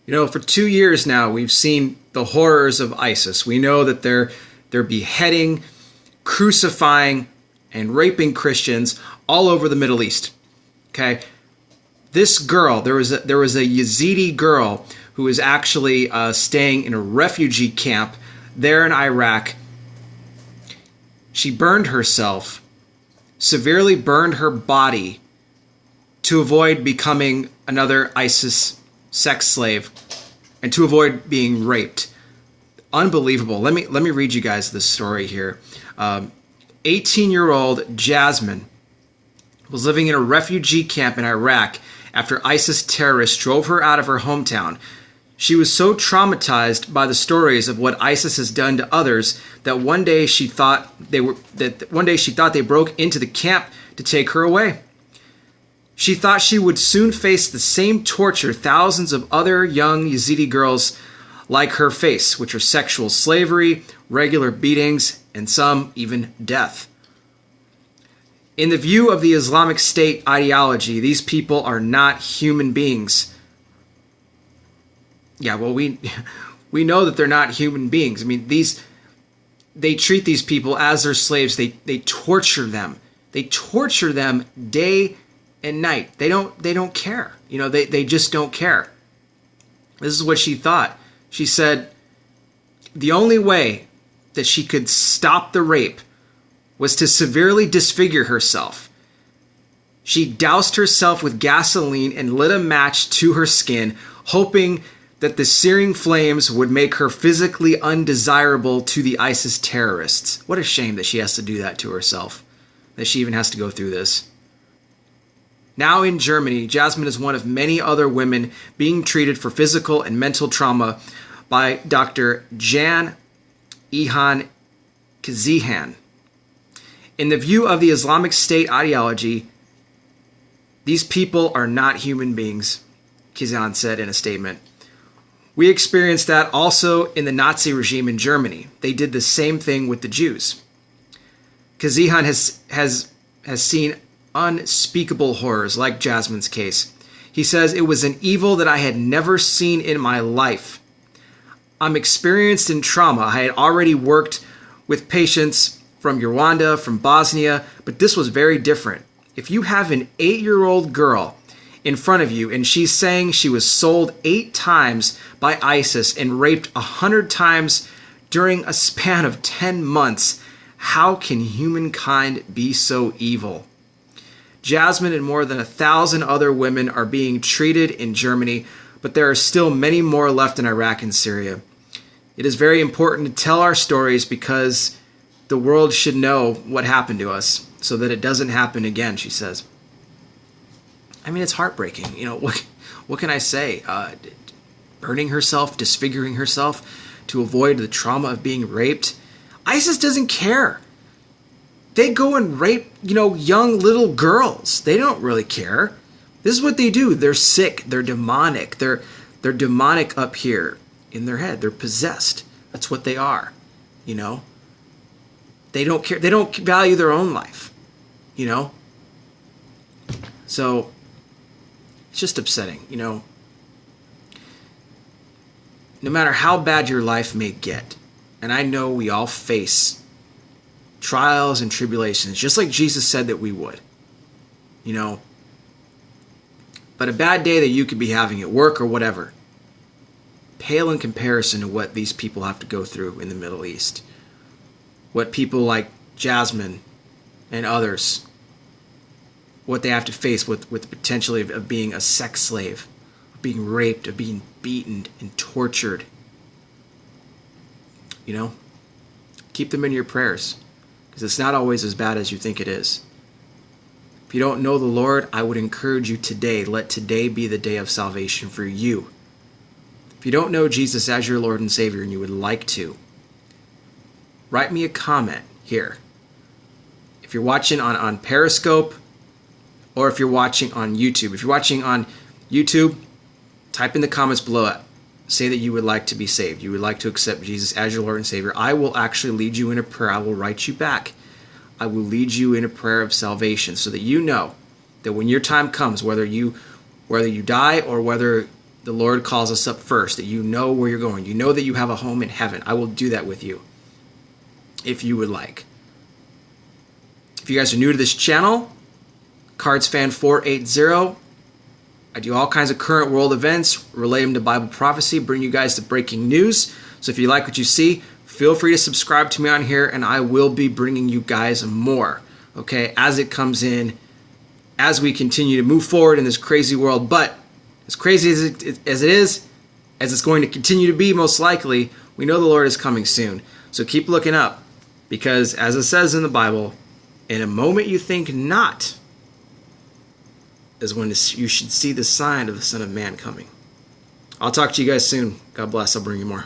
For 2 years now, we've seen the horrors of ISIS. We know that they're beheading, crucifying, and raping Christians all over the Middle East. Okay, this girl, there was a Yazidi girl who was actually staying in a refugee camp there in Iraq. She burned herself, severely burned her body to avoid becoming another ISIS sex slave and to avoid being raped. Unbelievable. Let me read you guys this story here. 18-year-old Jasmine was living in a refugee camp in Iraq after ISIS terrorists drove her out of her hometown. She was so traumatized by the stories of what ISIS has done to others that one day she thought they broke into the camp to take her away. She thought she would soon face the same torture thousands of other young Yazidi girls like her face, which are sexual slavery, regular beatings, and some even death. In the view of the Islamic State ideology, these people are not human beings. Yeah, well, we know that they're not human beings. I mean, they treat these people as their slaves. They torture them. They torture them day and night. They don't care. They just don't care. This is what she thought. She said the only way that she could stop the rape was to severely disfigure herself. She doused herself with gasoline and lit a match to her skin, hoping that the searing flames would make her physically undesirable to the ISIS terrorists. What a shame that she has to do that to herself, that she even has to go through this. Now in Germany, Jasmine is one of many other women being treated for physical and mental trauma by Dr. Jan Ihan Kazihan. In the view of the Islamic State ideology, these people are not human beings, Kazihan said in a statement. We experienced that also in the Nazi regime in Germany. They did the same thing with the Jews. Kazihan has seen unspeakable horrors like Jasmine's case. He says, it was an evil that I had never seen in my life. I'm experienced in trauma. I had already worked with patients from Rwanda, from Bosnia, but this was very different. If you have an 8-year-old girl in front of you and she's saying she was sold 8 times by ISIS and raped 100 times during a span of 10 months, how can humankind be so evil? Jasmine and more than 1,000 other women are being treated in Germany, but there are still many more left in Iraq and Syria. It is very important to tell our stories because the world should know what happened to us so that it doesn't happen again, she says. I mean, it's heartbreaking. What can I say? Burning herself, disfiguring herself to avoid the trauma of being raped. ISIS doesn't care. They go and rape, young little girls. They don't really care. This is what they do. They're sick. They're demonic. They're demonic up here in their head. They're possessed. That's what they are. They don't care. They don't value their own life. So it's just upsetting. No matter how bad your life may get, and I know we all face trials and tribulations, just like Jesus said that we would. But a bad day that you could be having at work or whatever, pale in comparison to what these people have to go through in the Middle East. What people like Jasmine and others, what they have to face with the potential of being a sex slave, of being raped, of being beaten and tortured. Keep them in your prayers, because it's not always as bad as you think it is. If you don't know the Lord, I would encourage you today, let today be the day of salvation for you. If you don't know Jesus as your Lord and Savior and you would like to, write me a comment here. If you're watching on Periscope or if you're watching on YouTube. If you're watching on YouTube, type in the comments below. Say that you would like to be saved. You would like to accept Jesus as your Lord and Savior. I will actually lead you in a prayer. I will write you back. I will lead you in a prayer of salvation so that you know that when your time comes, whether you die or whether the Lord calls us up first, that you know where you're going. You know that you have a home in heaven. I will do that with you if you would like. If you guys are new to this channel, CardsFan480, I do all kinds of current world events, relate them to Bible prophecy, bring you guys the breaking news. So if you like what you see, feel free to subscribe to me on here, and I will be bringing you guys more, okay, as it comes in, as we continue to move forward in this crazy world. But as crazy as it is, as it's going to continue to be most likely, we know the Lord is coming soon. So keep looking up, because as it says in the Bible, in a moment you think not is when you should see the sign of the Son of Man coming. I'll talk to you guys soon. God bless. I'll bring you more.